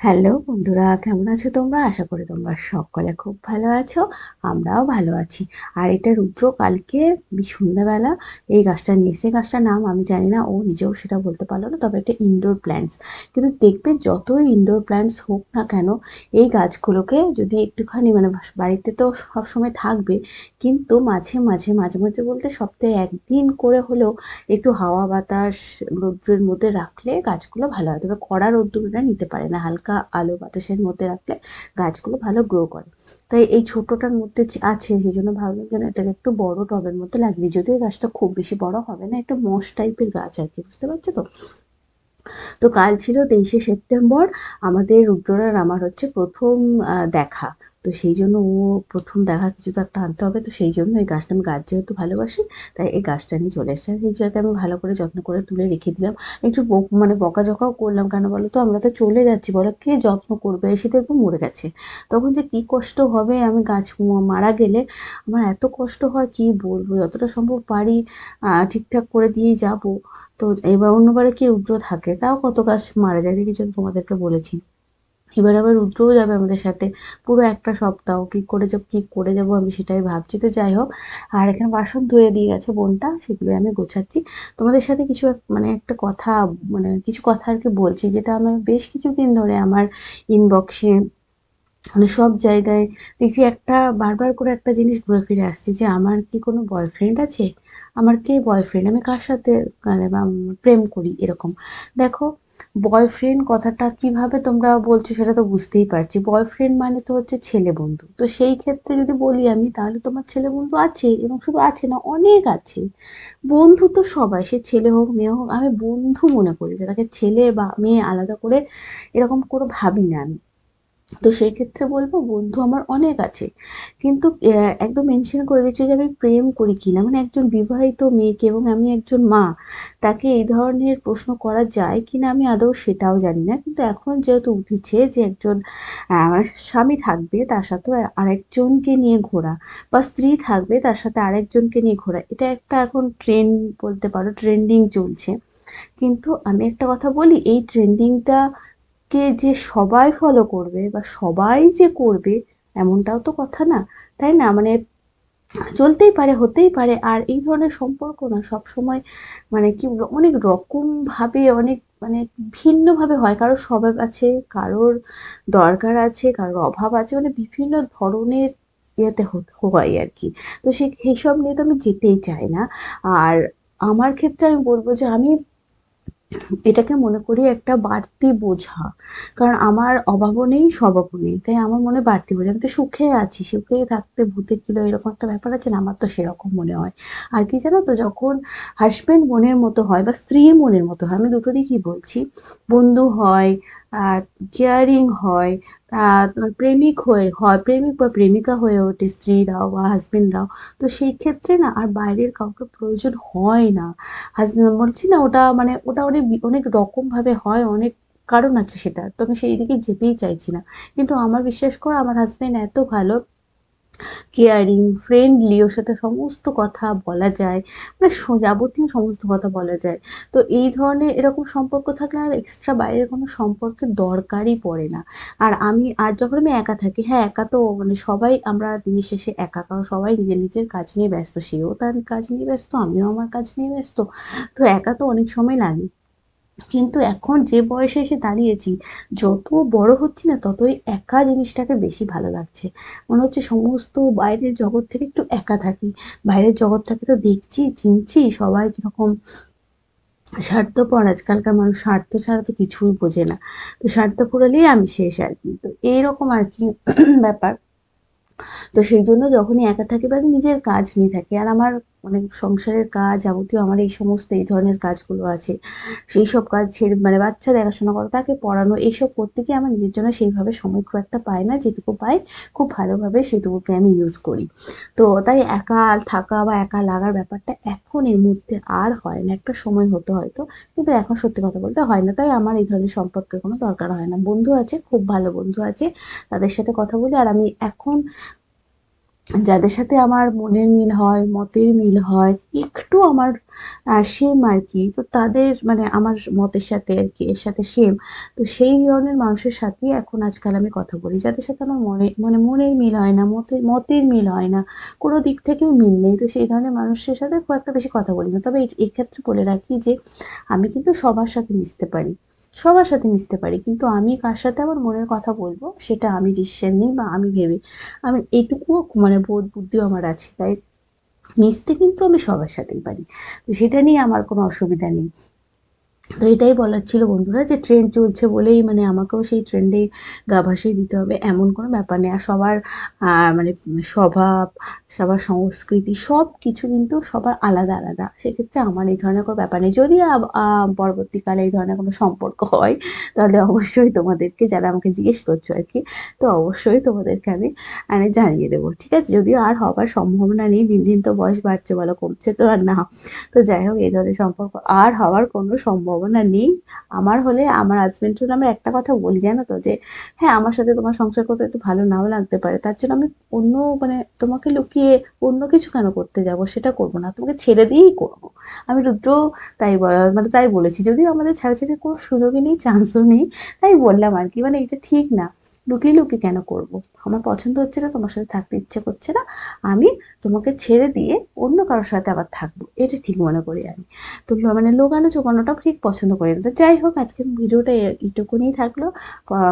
Hello বন্ধুরা, কেমন আছো তোমরা? আশা করি তোমরা সকলে খুব ভালো আছো। আমরাও ভালো আছি। আর এটা রুদ্র কালকে সন্ধ্যাবেলা এই গাছটা নিয়ে এসেছে। গাছটার নাম আমি জানি না, ও নিজেও সেটা বলতে পারলো না, তবে এটা ইনডোর প্ল্যান্টস। কিন্তু দেখবে যতই ইনডোর প্ল্যান্টস হোক না কেন, এই গাছগুলোকে যদি একটুখানি মানে বাড়িতে তো সবসময় থাকবে, কিন্তু মাঝে মাঝে বলতে সপ্তাহে একদিন করে হলেও একটু হাওয়া বাতাস রৌদ্রের মধ্যে রাখলে গাছগুলো ভালো হয়। তবে কড়া রৌদ্রটা নিতে পারে না, হালকা আলো বাতাসের মধ্যে রাখলে গাছগুলো ভালো গ্রো করে। তাই এই ছোটটার মধ্যে আছে, সেই জন্য ভাবলাম যেন এটাকে একটু বড় টবের মধ্যে লাগিয়ে, যদিও গাছটা খুব বেশি বড় হবে না, একটা মশ টাইপের গাছ আর কি, বুঝতে পারছো তো? তো কাল ছিল 23শে সেপ্টেম্বর, আমাদের রুদ্রর আর আমার হচ্ছে প্রথম দেখা। তো সেই জন্য ও প্রথম দেখা কিছু তো একটা আনতে হবে, তো সেই জন্য এই গাছটা, আমি গাছ যেহেতু ভালোবাসি তাই এই গাছটা নিয়ে চলে এসেছে। আর এই জায়গায় আমি ভালো করে যত্ন করে তুলে রেখে দিলাম। একটু মানে বকাঝকাও করলাম, কেন বলো তো? আমরা তো চলে যাচ্ছি, বলো কে যত্ন করবে? সেটা একদম মরে গেছে, তখন যে কি কষ্ট হবে। আমি গাছ মারা গেলে আমার এত কষ্ট হয় কি বলবো, যতটা সম্ভব পারি ঠিকঠাক করে দিয়েই যাবো। তো এবার অন্যবারে কি রুদ্র থাকে, তাও কত গাছ মারা যায় দেখেছো, তোমাদেরকে বলেছি। এবার আবার রুদ্রও যাবে আমাদের সাথে, পুরো একটা সপ্তাহ কি করে যাবো আমি সেটাই ভাবছি। তো যাই হোক, আর এখানে বাসন ধুয়ে দিয়ে গেছে বোনটা, সেগুলো আমি গোছাচ্ছি। তোমাদের সাথে কিছু মানে একটা কথা, মানে কিছু কথা আর কি বলছি, যেটা আমার বেশ কিছুদিন ধরে আমার ইনবক্সে মানে সব জায়গায় দেখছি, একটা বারবার করে একটা জিনিস ঘুরে ফিরে আসছে, যে আমার কি কোনো বয়ফ্রেন্ড আছে, আমার কে বয়ফ্রেন্ড, আমি কার সাথে মানে প্রেম করি এরকম। দেখো, বয়ফ্রেন্ড কথাটা কিভাবে তোমরা বলছো সেটা তো বুঝতেই পারছি। বয়ফ্রেন্ড মানে তো হচ্ছে ছেলে বন্ধু, তো সেই ক্ষেত্রে যদি বলি আমি, তাহলে তোমার ছেলে বন্ধু আছে, এবং শুধু আছে না, অনেক আছে। বন্ধু তো সবাই, সে ছেলে হোক মেয়ে হোক, আমি বন্ধু মনে করি, যাকে ছেলে বা মেয়ে আলাদা করে এরকম করে ভাবি না আমি। তো সেই ক্ষেত্রে বলবো বন্ধু আমার অনেক আছে। কিন্তু একদম মেনশন করে দিচ্ছে যে আমি প্রেম করি কিনা, মানে একজন বিবাহিত মেয়েকে, এবং আমি একজন মা, তাকে এই ধরনের প্রশ্ন করা যায় কিনা আমি আদৌ সেটাও জানি না। কিন্তু এখন যেহেতু উঠেছে যে একজন আমার স্বামী থাকবে, তার সাথে আরেকজনকে নিয়ে ঘোরা, বা স্ত্রী থাকবে তার সাথে আরেকজনকে নিয়ে ঘোরা, এটা একটা এখন ট্রেন্ড বলতে পারো, ট্রেন্ডিং চলছে। কিন্তু আমি একটা কথা বলি, এই ট্রেন্ডিংটা কে যে সবাই ফলো করবে বা সবাই যে করবে, এমনটাও তো কথা না, তাই না? মানে চলতেই পারে, হতেই পারে। আর এই ধরনের সম্পর্ক না সবসময় মানে কি বলবো, অনেক রকম ভাবে, অনেক মানে ভিন্নভাবে হয়। কারোর স্বভাব আছে, কারোর দরকার আছে, কারোর অভাব আছে, মানে বিভিন্ন ধরনের ইয়েতে হয় আর কি। তো সেইসব নিয়ে তো আমি যেতেই চাই না। আর আমার ক্ষেত্রে আমি বলবো যে আমি এটাকে মনে করি একটা বাড়তি বোঝা। কারণ আমার অভাবও নেই, স্বভাবও নেই। তাই আমার মনে বাড়তি বোঝা। আমি তো সুখে আছি। সুখে থাকতে ভূতে কিলো, এরকম একটা ব্যাপার আছে না? আমার তো সেরকম মনে হয়। আর কি জানো তো, যখন হাসব্যান্ড মনের মতো হয় বা স্ত্রী মনের মতো হয়, আমি দুটো দিকই বলছি। বন্ধু হয়, কেয়ারিং হয়, তোমার প্রেমিক হয়ে হয়, প্রেমিক বা প্রেমিকা হয়ে ওঠে স্ত্রীরাও বা হাসবেন্ডরাও। তো সেই ক্ষেত্রে না আর বাইরের কাউকে প্রয়োজন হয় না। বলছি না, ওটা মানে ওটা অনেক অনেক রকম ভাবে হয়, অনেক কারণ আছে সেটা, তো আমি সেই দিকে যেতেই চাইছি না। কিন্তু আমার বিশ্বাস করো, আমার হাজবেন্ড এত ভালো, কেয়ারিং, ফ্রেন্ডলি, ওর সাথে সমস্ত কথা বলা যায়, মানে যাবতীয় সমস্ত কথা বলা যায়। তো এই ধরনের এরকম সম্পর্ক থাকলে আর এক্সট্রা বাইরের কোনো সম্পর্কের দরকারই পড়ে না। আর আর যখন আমি একা থাকি, হ্যাঁ একা তো মানে সবাই আমরা দিনের শেষে একা, কারণ সবাই নিজের নিজের কাজ নিয়ে ব্যস্ত, সেও তার কাজ নিয়ে ব্যস্ত, আমিও আমার কাজ নিয়ে ব্যস্ত। তো একা তো অনেক সময় লাগে। কিন্তু এখন যে বয়সে এসে দাঁড়িয়েছি, যত বড় হচ্ছি না ততই একা জিনিসটাকে বেশি ভালো লাগছে। মনে হচ্ছে সমস্ত বাইরের জগৎ থেকে একটু একা থাকি। বাইরের জগৎটাকে তো দেখছি, চিনছি, সবাই কিরকম স্বার্থপর। আজকালকার মানুষ স্বার্থ ছাড়া তো কিছুই বোঝে না। তো স্বার্থ ফুরালেই আমি শেষ আর কি, তো এইরকম আর কি ব্যাপার। তো সেই জন্য যখনই একা থাকি বা নিজের কাজ নিয়ে থাকি, আর আমার মানে সংসারের কাজ যাবতীয় আমার এই সমস্ত এই ধরনের কাজগুলো আছে, সেই সব কাজ ছেড়ে মানে বাচ্চা দেখাশোনা করা, তাকে পড়ানো, এইসব করতে গিয়ে আমার নিজের জন্য সেইভাবে সময় খুব একটা পাই না। যেটুকু পাই খুব ভালোভাবে সেটুকুকে আমি ইউজ করি। তো তাই একা থাকা বা একা লাগার ব্যাপারটা এখন এই মুহূর্তে আর হয় না, একটা সময় হতো হয়তো, কিন্তু এখন সত্যি কথা বলতে হয় না। তাই আমার এই ধরনের সম্পর্কের কোনো দরকার হয় না। বন্ধু আছে, খুব ভালো বন্ধু আছে, তাদের সাথে কথা বলি। আর আমি এখন যাদের সাথে আমার মনের মিল হয়, মতের মিল হয়, একটু আমার সেম আর কি, তো তাদের মানে আমার মতের সাথে আর কি এর সাথে সেম, তো সেই ধরনের মানুষের সাথেই এখন আজকাল আমি কথা বলি। যাদের সাথে আমার মনের মিল হয় না, মতের মিল হয় না, কোনো দিক থেকেই মিল নেই, তো সেই ধরনের মানুষের সাথে খুব একটা বেশি কথা বলি না। তবে এক্ষেত্রে বলে রাখি যে আমি কিন্তু সবার সাথে মিশতে পারি, সবার সাথে মিশতে পারি, কিন্তু আমি কার সাথে আমার মনের কথা বলবো সেটা আমি ডিসিশন নিই বা আমি ভেবে, আমি এইটুকুও মানে বোধ বুদ্ধিও আমার আছে, তাই মিশতে কিন্তু আমি সবার সাথেই পারি। তো সেটা নিয়ে আমার কোনো অসুবিধা নেই। তো এটাই বলার ছিল বন্ধুরা, যে ট্রেন্ড চলছে বলেই মানে আমাকেও সেই ট্রেন্ডে গা ভাসিয়ে দিতে হবে এমন কোনো ব্যাপার নেই। আর সবার মানে স্বভাব, সবার সংস্কৃতি সব কিছু কিন্তু সবার আলাদা আলাদা, সেক্ষেত্রে আমার এই ধরনের কোনো ব্যাপার নেই। যদি পরবর্তীকালে এই ধরনের কোনো সম্পর্ক হয়, তাহলে অবশ্যই তোমাদেরকে, যারা আমাকে জিজ্ঞেস করছো আর কি, তো অবশ্যই তোমাদেরকে আমি মানে জানিয়ে দেবো, ঠিক আছে? যদিও আর হবার সম্ভাবনা নেই, দিন দিন তো বয়স বাড়ছে, বলো কমছে তো আর না। তো যাই হোক, এই ধরনের সম্পর্ক আর হওয়ার কোনো সম্ভাবনা নেই। আমার হলে, আমার হাজবেন্ড হলে আমি একটা কথা বলি জানো তো, যে হ্যাঁ, আমার সাথে তোমার সংসার করতে একটু ভালো নাও লাগতে পারে, তার জন্য আমি অন্য মানে তোমাকে লুকিয়ে অন্য কিছু কেন করতে যাব, সেটা করবো না, তোমাকে ছেড়ে দিয়েই করবো। আমি রুদ্র তাই মানে তাই বলেছি, যদিও আমাদের ছাড়াছাড়ি কোনো সুযোগই নেই, চান্সও নেই, তাই বললাম আর কি, মানে এটা ঠিক না, লুকিয়ে লুকিয়ে কেন করব? আমার পছন্দ হচ্ছে না, তোমার সাথে থাকতে ইচ্ছে করছে না, আমি তোমাকে ছেড়ে দিয়ে অন্য কারোর সাথে আবার থাকবো, এটা ঠিক মনে করি আমি। তো মানে লোকানো চোকানোটাও ঠিক পছন্দ করি না। তো যাই হোক, আজকের ভিডিওটা এইটুকুনি থাকলো।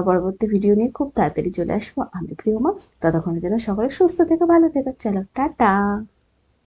পরবর্তী ভিডিও নিয়ে খুব তাড়াতাড়ি চলে আসবো আমি, প্রিয়মা। ততক্ষণের জন্য সকলে সুস্থ থেকো, ভালো থেকো, চলো টাটা।